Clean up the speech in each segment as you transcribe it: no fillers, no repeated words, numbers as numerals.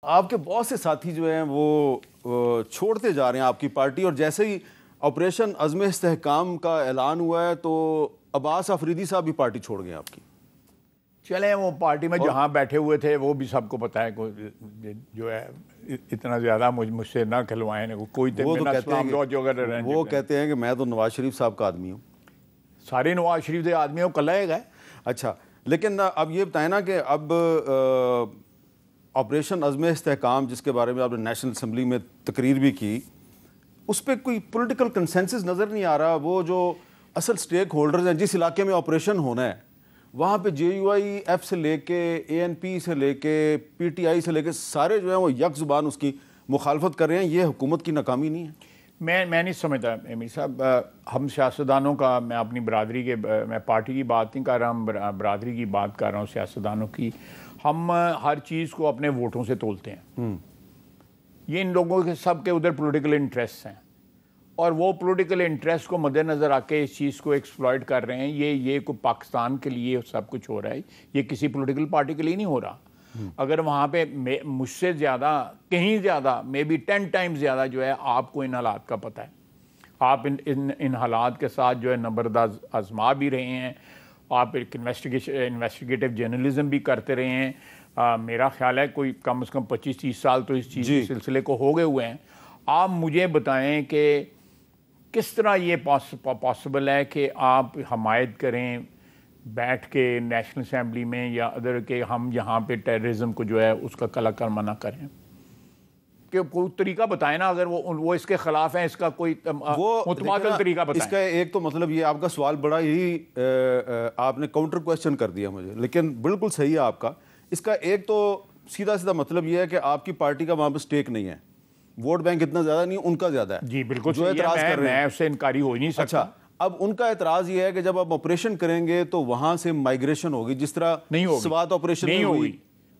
آپ کے بہت سے ساتھی جو ہیں وہ چھوڑتے جا رہے ہیں آپ کی پارٹی، اور جیسے ہی آپریشن عزم استحکام کا اعلان ہوا ہے تو عباس آفریدی صاحب بھی پارٹی چھوڑ گئے آپ کی. چلیں وہ پارٹی میں جہاں بیٹھے ہوئے تھے وہ بھی سب کو پتہ ہے جو ہے اتنا زیادہ مجھ سے نہ کھلوائیں. وہ کہتے ہیں کہ میں تو نواز شریف صاحب کا آدمی ہوں. سارے نواز شریف کے آدمیوں کو لائے گئے. اچھا، لیکن اب یہ بتائیں نا کہ اب آپریشن عزم استحکام جس کے بارے میں آپ نے نیشنل اسمبلی میں تقریر بھی کی، اس پہ کوئی پولیٹیکل کنسنسس نظر نہیں آ رہا. وہ جو اصل سٹیک ہولڈرز ہیں جس علاقے میں آپریشن ہونا ہے وہاں پہ جے یو آئی ایف سے لے کے اے این پی سے لے کے پی ٹی آئی سے لے کے سارے جو ہیں وہ یک زبان اس کی مخالفت کر رہے ہیں. یہ حکومت کی ناکامی نہیں ہے؟ میں نہیں سمجھتا امیر صاحب. ہم سیاستدانوں کا، میں اپنی برادری کے، میں پارٹی کی بات نہیں کر رہا ہوں، برادری کی بات کر رہا ہوں، سیاستدانوں کی. ہم ہر چیز کو اپنے ووٹوں سے تولتے ہیں. یہ ان لوگوں کے سب کے ادھر پولیٹیکل انٹرسٹ ہیں، اور وہ پولیٹیکل انٹرسٹ کو مد نظر آ کے اس چیز کو ایکسپلائٹ کر رہے ہیں. یہ کوئی پاکستان کے لیے سب کچھ ہو رہا ہے، یہ کسی پولیٹیکل پارٹی کے لیے نہیں ہو رہا. اگر وہاں پہ مجھ سے زیادہ، کہیں زیادہ، مے بی 10 ٹائمز زیادہ جو ہے آپ کو ان حالات کا پتہ ہے. آپ ان حالات کے ساتھ جو ہے نبرد آزما بھی رہے ہیں. آپ ایک انویسٹیگیٹو جرنلزم بھی کرتے رہے ہیں. میرا خیال ہے کوئی کم از کم 25-30 سال تو اس چیز کے سلسلے کو ہو گئے ہوئے ہیں. آپ مجھے بتائیں کہ کس طرح یہ پاسبل ہے کہ آپ حمایت کریں بیٹھ کے نیشنل اسمبلی میں یا ادھر کے ہم یہاں پہ ٹیررزم کو جو ہے اس کا کلا کر منع کریں؟ کہ کوئی طریقہ بتائیں نا. اگر وہ اس کے خلاف ہیں، اس کا کوئی متمادل طریقہ بتائیں. اس کا ایک تو مطلب یہ آپ کا سوال بڑا یہی آپ نے کاؤنٹر کویسچن کر دیا مجھے، لیکن بالکل صحیح ہے آپ کا. اس کا ایک تو سیدھا سیدھا مطلب یہ ہے کہ آپ کی پارٹی کا وہاں پہ سٹیک نہیں ہے، ووٹ بینک اتنا زیادہ نہیں، ان کا زیادہ ہے. جی بالکل جو اعتراض کر رہے ہیں، میں اس سے انکاری ہو ہی نہیں سکتا. اچھا، اب ان کا اعتراض یہ ہے کہ جب آپ آپریشن کریں گے تو وہاں سے مائگریشن ہوگی، جس طرح سوات آپریشن نہیں ہوگی،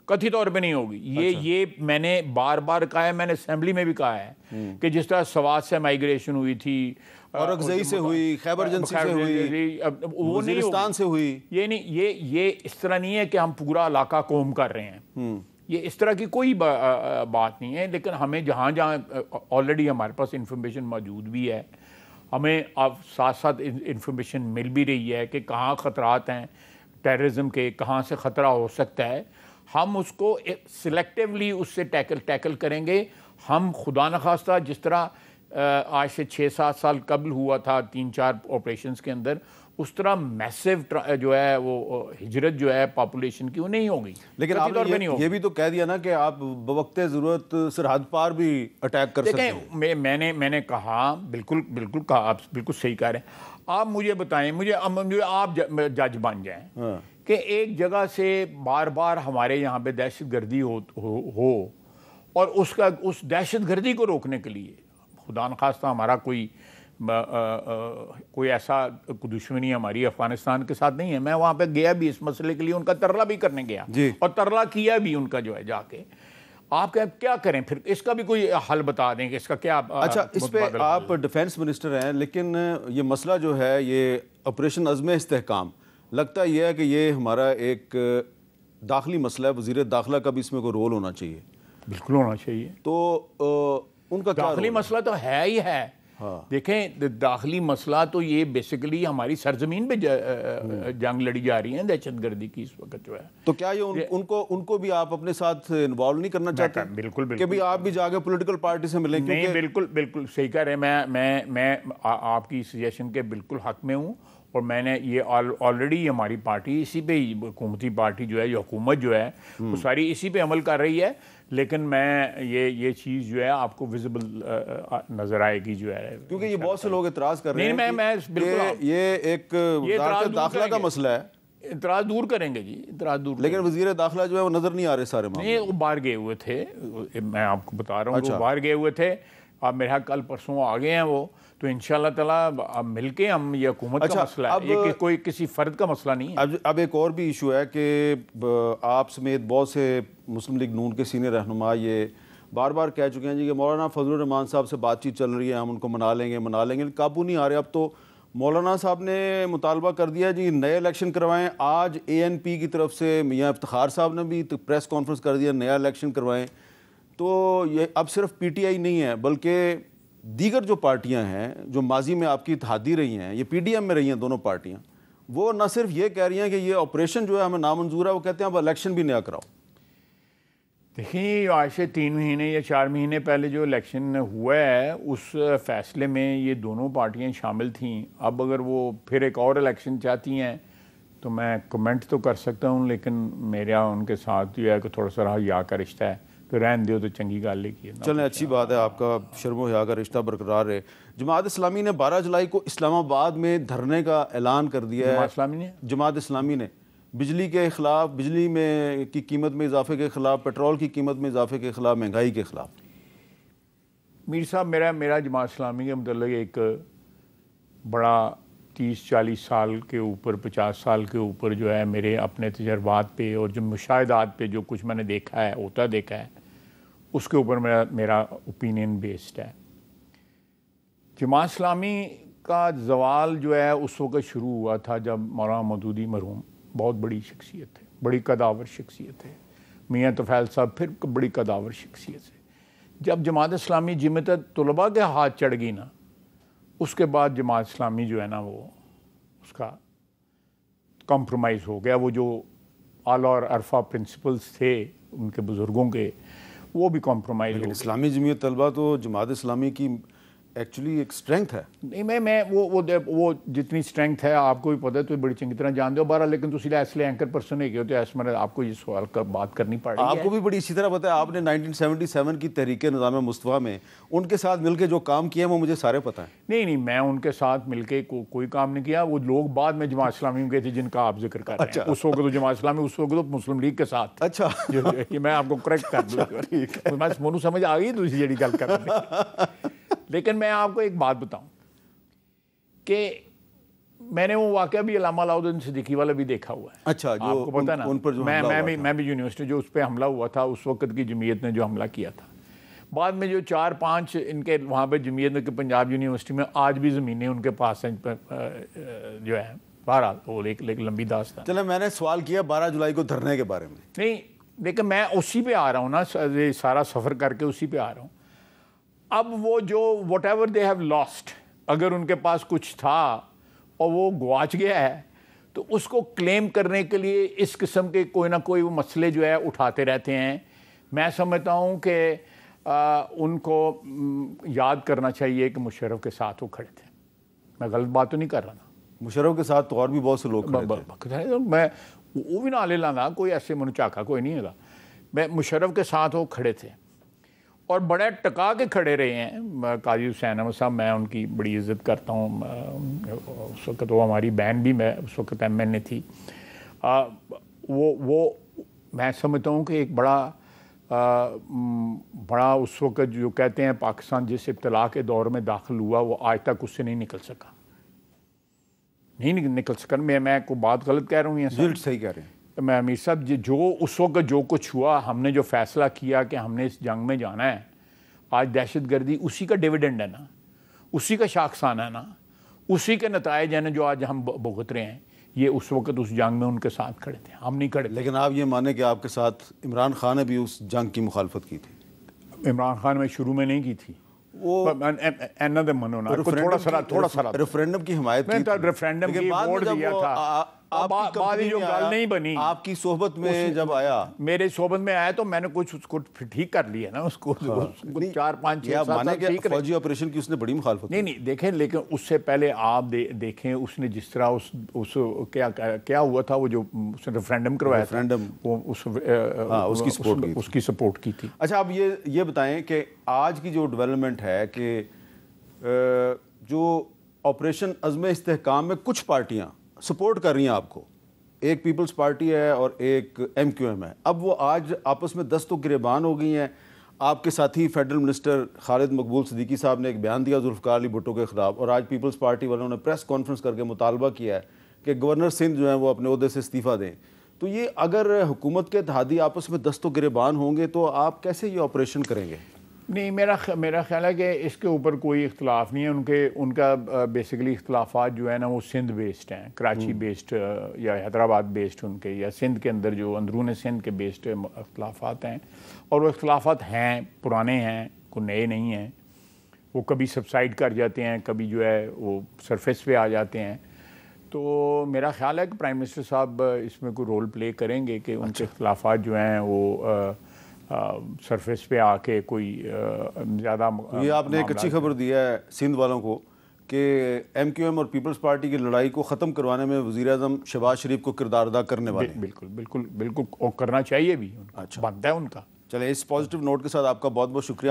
کتھی طور پہ نہیں ہوگی. یہ میں نے بار بار کہا ہے، میں نے اسمبلی میں بھی کہا ہے کہ جس طرح سوات سے مائگریشن ہوئی تھی، اور اکزئی سے ہوئی، خیبر جنسی سے ہوئی، وزیرستان سے ہوئی. یہ نہیں، یہ اس طرح نہیں ہے کہ ہم پورا علاقہ کوم کر رہے ہیں. یہ اس طرح کی کوئی بات نہیں ہے. لیکن ہمیں جہاں آلریڈی ہمارے پاس انفارمیشن موجود بھی ہے، ہمیں اب ساتھ ساتھ انفارمیشن مل بھی رہی ہے کہ کہاں خطرات ہیں ٹیررزم کے، کہاں سے خطرہ ہو سکتا ہے. ہم اس کو سلیکٹیولی اس سے ٹیکل کریں گے. ہم خدا نخواستہ جس طرح آج سے 6-7 سال قبل ہوا تھا 3-4 آپریشنز کے اندر، اس طرح میسو جو ہے وہ ہجرت جو ہے پاپولیشن کی وہ نہیں ہوگی. لیکن آپ نے یہ بھی تو کہہ دیا نا کہ آپ بوقت ضرورت سرحد پار بھی اٹیک کر سکتے ہیں. میں نے کہا، بالکل کہا، آپ بالکل صحیح کہہ رہے ہیں. آپ مجھے بتائیں، مجھے آپ جج بن جائیں کہ ایک جگہ سے بار بار ہمارے یہاں پہ دہشت گردی ہو اور اس دہشت گردی کو روکنے کے لیے خدا نخواستہ ہمارا کوئی ایسا دشمنی ہماری افغانستان کے ساتھ نہیں ہے. میں وہاں پہ گیا بھی اس مسئلے کے لیے، ان کا ترلا بھی کرنے گیا اور ترلا کیا بھی ان کا جو ہے جا کے. آپ کیا کریں پھر؟ اس کا بھی کوئی حل بتا دیں کہ اس کا کیا. اچھا، اس پہ آپ ڈیفنس منسٹر ہیں، لیکن یہ مسئلہ جو ہے یہ آپریشن عزم استحکام، لگتا یہ ہے کہ یہ ہمارا ایک داخلی مسئلہ ہے. وزیر داخلہ کا بھی اس میں کوئی رول ہونا چاہیے. بالکل ہونا چاہیے. تو ان کا داخلی مسئلہ تو ہے ہی ہے. دیکھیں، داخلی مسئلہ تو یہ بیسیکلی ہماری سرزمین پہ جنگ لڑی جا رہی ہے دہشت گردی کی اس وقت جو ہے. تو کیا یہ ان کو بھی آپ اپنے ساتھ انوالو نہیں کرنا چاہتے؟ بالکل کہ بھی آپ بھی جا کے پولیٹیکل پارٹی سے ملیں؟ نہیں، بالکل صحیح کہہ رہے ہیں. میں آپ کی سجیشن کے بالکل حق میں ہوں، اور میں نے یہ آلریڈی ہماری پارٹی اسی پہ، حکومتی پارٹی جو ہے، یہ حکومت جو ہے وہ ساری اسی پہ عمل کر رہی ہے. لیکن میں یہ چیز جو ہے آپ کو ویزیبل نظر آئے گی جو ہے، کیونکہ یہ بہت سے لوگ اعتراض کر رہے ہیں. بالکل یہ ایک وزارت داخلہ کا مسئلہ ہے. اعتراض دور کریں گے جی، اعتراض دور. لیکن وزیر داخلہ جو ہے وہ نظر نہیں آ رہے سارے معاملے. نہیں، وہ باہر گئے ہوئے تھے، میں آپ کو بتا رہا ہوں، وہ باہر گئے ہوئے تھے. اب میرے یہاں کل پرسوں آ گئے ہیں وہ. تو انشاءاللہ تعالیٰ مل کے ہم، یہ حکومت کا مسئلہ ہے، یہ کوئی کسی فرد کا مسئلہ نہیں ہے. اب ایک اور بھی ایشو ہے کہ آپ سمیت بہت سے مسلم لیگ نون کے سینئر رہنما یہ بار بار کہہ چکے ہیں جی کہ مولانا فضل الرحمان صاحب سے بات چیت چل رہی ہے، ہم ان کو منا لیں گے، قابو نہیں آ رہے. اب تو مولانا صاحب نے مطالبہ کر دیا جی نئے الیکشن کروائیں. آج اے این پی کی طرف سے میاں افتخار صاحب نے بھی پریس کانفرنس کر دیا، نیا الیکشن کروائیں. تو یہ اب صرف پی ٹی آئی نہیں ہے بلکہ دیگر جو پارٹیاں ہیں جو ماضی میں آپ کی اتحادی رہی ہیں، یہ پی ڈی ایم میں رہی ہیں دونوں پارٹیاں، وہ نہ صرف یہ کہہ رہی ہیں کہ یہ آپریشن جو ہے ہمیں نامنظور ہے، وہ کہتے ہیں اب الیکشن بھی نیا کراؤ. دیکھیں آج سے 3 مہینے یا 4 مہینے پہلے جو الیکشن ہوا ہے اس فیصلے میں یہ دونوں پارٹیاں شامل تھیں. اب اگر وہ پھر ایک اور الیکشن چاہتی ہیں تو میں کمنٹ تو کر سکتا ہوں، لیکن میرا ان کے ساتھ جو ہے کہ تھوڑا سا حیا کا رشتہ ہے، تو رہن دیو تو چنگی گل ہے کی. چلیں اچھی بات ہے، آپ کا شرم و حیا کا رشتہ برقرار ہے. جماعت اسلامی نے 12 جولائی کو اسلام آباد میں دھرنے کا اعلان کر دیا ہے. جماعت اسلامی نے بجلی کے خلاف، بجلی میں کی قیمت میں اضافے کے خلاف، پیٹرول کی قیمت میں اضافے کے خلاف، مہنگائی کے خلاف. میر صاحب میرا جماعت اسلامی کے متعلق ایک بڑا 30-40 سال کے اوپر 50 سال کے اوپر جو ہے میرے اپنے تجربات پہ اور جو مشاہدات پہ جو کچھ میں نے دیکھا ہے ہوتا دیکھا ہے اس کے اوپر میرا اوپینین بیسڈ ہے. جماعت اسلامی کا زوال جو ہے اس وقت شروع ہوا تھا جب مولانا مودودی مرحوم بہت بڑی شخصیت ہے، بڑی قداور شخصیت ہے. میاں طفیل صاحب پھر بڑی قداور شخصیت ہے. جب جماعت اسلامی جمعیت طلباء کے ہاتھ چڑھ گئی نا، اس کے بعد جماعت اسلامی جو ہے نا وہ اس کا کمپرومائز ہو گیا. وہ جو اعلیٰ اور عرفہ پرنسپلز تھے ان کے بزرگوں کے، وہ بھی کمپرومائز ہو گئے. اسلامی جمعیت طلبہ تو جماعت اسلامی کی ایکچولی ایک اسٹرینتھ ہے. نہیں میں وہ جتنی اسٹرینتھ ہے آپ کو بھی پتہ ہے، تو بڑی چنگی طرح جانتے ہو. بہرحال لیکن تو اس لیے اینکر پرسن ہے کہ ہوتے اس میں آپ کو یہ سوال کا بات کرنی پڑ رہی ہے. آپ کو بھی بڑی اچھی طرح پتہ ہے، آپ نے 1977 کی تحریک نظام مصطفیٰ میں ان کے ساتھ مل کے جو کام کیا وہ مجھے سارے پتہ ہیں. نہیں میں ان کے ساتھ مل کے کوئی کام نہیں کیا. وہ لوگ بعد میں جماعت اسلامی میں گئے تھے جن کا آپ ذکر کر رہے ہیں. اس وقت تو جماعت اسلامی اس وقت تو مسلم لیگ کے ساتھ. اچھا یہ میں آپ کو کریکٹ کر دوں، میں مونو سمجھ آ گئی دوسری جڑی گل کر رہے ہیں. لیکن میں آپ کو ایک بات بتاؤں کہ میں نے وہ واقعہ بھی علامہ علاؤالدین صدیقی والا بھی دیکھا ہوا ہے. اچھا جو آپ کو پتہ نا، ان پر جو میں بھی یونیورسٹی جو اس پہ حملہ ہوا تھا، اس وقت کی جمعیت نے جو حملہ کیا تھا، بعد میں جو 4-5 ان کے وہاں پہ جمعیت نے کہ پنجاب یونیورسٹی میں آج بھی زمینیں ان کے پاس ہیں جو ہے. بہرحال وہ ایک لمبی داستان. چلے میں نے سوال کیا 12 جولائی کو دھرنے کے بارے میں. نہیں لیکن میں اسی پہ آ رہا ہوں نا، سارا سفر کر کے اسی پہ آ رہا ہوں. اب وہ جو what ever they have lost, اگر ان کے پاس کچھ تھا اور وہ گواچ گیا ہے تو اس کو کلیم کرنے کے لیے اس قسم کے کوئی نہ کوئی وہ مسئلے جو ہے اٹھاتے رہتے ہیں. میں سمجھتا ہوں کہ ان کو یاد کرنا چاہیے کہ مشرف کے ساتھ وہ کھڑے تھے. میں غلط بات تو نہیں کر رہا نا. مشرف کے ساتھ تو اور بھی بہت سے لوگ کھڑے تھے. میں وہ بھی نہ لے لانا، کوئی ایسے منچاکا کوئی نہیں ہے. میں مشرف کے ساتھ وہ کھڑے تھے اور بڑے ٹکا کے کھڑے رہے ہیں. قاضی حسین احمد صاحب، میں ان کی بڑی عزت کرتا ہوں. اس وقت وہ ہماری بہن بھی میں اس وقت ایم این اے تھی. وہ میں سمجھتا ہوں کہ ایک بڑا اس وقت جو کہتے ہیں پاکستان جس ابتلا کے دور میں داخل ہوا وہ آج تک اس سے نہیں نکل سکا. میں کوئی بات غلط کہہ رہا ہوں؟ یہ صحیح کہہ رہے ہیں. میں امیر صاحب جو اس وقت جو کچھ ہوا، ہم نے جو فیصلہ کیا کہ ہم نے اس جنگ میں جانا ہے، آج دہشت گردی اسی کا ڈیویڈنڈ ہے نا، اسی کا شاخسانہ ہے نا، اسی کے نتائج ہیں جو آج ہم بھگت رہے ہیں. یہ اس وقت اس جنگ میں ان کے ساتھ کھڑے تھے، ہم نہیں کھڑے. لیکن آپ یہ مانیں کہ آپ کے ساتھ عمران خان نے بھی اس جنگ کی مخالفت کی تھی؟ عمران خان میں شروع میں نہیں کی تھی. وہ تھوڑا سا ریفرینڈم کی حمایت کی، ریفرینڈم کی ووٹ دیا تھا. جو گل نہیں بنی آپ کی صحبت میں جب آیا، میرے صحبت میں آیا تو میں نے کچھ اس کو ٹھیک کر لیا نا. اس کو 4-5 فوجی آپریشن کی اس نے بڑی مخالفت. نہیں دیکھیں، لیکن اس سے پہلے آپ دیکھیں اس نے جس طرح کیا ہوا تھا، وہ جو اس نے ریفرینڈم کروایا تھا، اس کی سپورٹ کی تھی. اچھا آپ یہ بتائیں کہ آج کی جو ڈیولپمنٹ ہے کہ جو آپریشن عزم استحکام میں کچھ پارٹیاں سپورٹ کر رہی ہیں آپ کو، ایک پیپلز پارٹی ہے اور ایک ایم کیو ایم ہے، اب وہ آج آپس میں دست و گریبان ہو گئی ہیں. آپ کے ساتھی فیڈرل منسٹر خالد مقبول صدیقی صاحب نے ایک بیان دیا ذوالفقار علی بھٹو کے خلاف، اور آج پیپلز پارٹی والوں نے پریس کانفرنس کر کے مطالبہ کیا ہے کہ گورنر سندھ جو ہیں وہ اپنے عہدے سے استعفیٰ دیں. تو یہ اگر حکومت کے اتحادی آپس میں دست و گریبان ہوں گے تو آپ کیسے یہ آپریشن کریں گے؟ نہیں، میرا خیال ہے کہ اس کے اوپر کوئی اختلاف نہیں ہے. ان کا بیسیکلی اختلافات جو ہے نا وہ سندھ بیسڈ ہیں، کراچی بیسڈ یا حیدرآباد بیسڈ ان کے، یا سندھ کے اندر جو اندرون سندھ کے بیسڈ اختلافات ہیں. اور وہ اختلافات ہیں، پرانے ہیں، کوئی نئے نہیں ہیں. وہ کبھی سبسائڈ کر جاتے ہیں، کبھی جو ہے وہ سرفیس پہ آ جاتے ہیں. تو میرا خیال ہے کہ پرائم منسٹر صاحب اس میں کوئی رول پلے کریں گے کہ ان کے اختلافات جو ہیں وہ سرفیس پہ آ کے کوئی زیادہ. یہ آپ نے ایک اچھی خبر دیا ہے سندھ والوں کو کہ ایم کیو ایم اور پیپلز پارٹی کی لڑائی کو ختم کروانے میں وزیر اعظم شہباز شریف کو کردار ادا کرنے والے ہیں. بالکل اور کرنا چاہیے بھی، بنتا ہے ان کا. چلیں، اس پازیٹیو نوٹ کے ساتھ آپ کا بہت بہت شکریہ.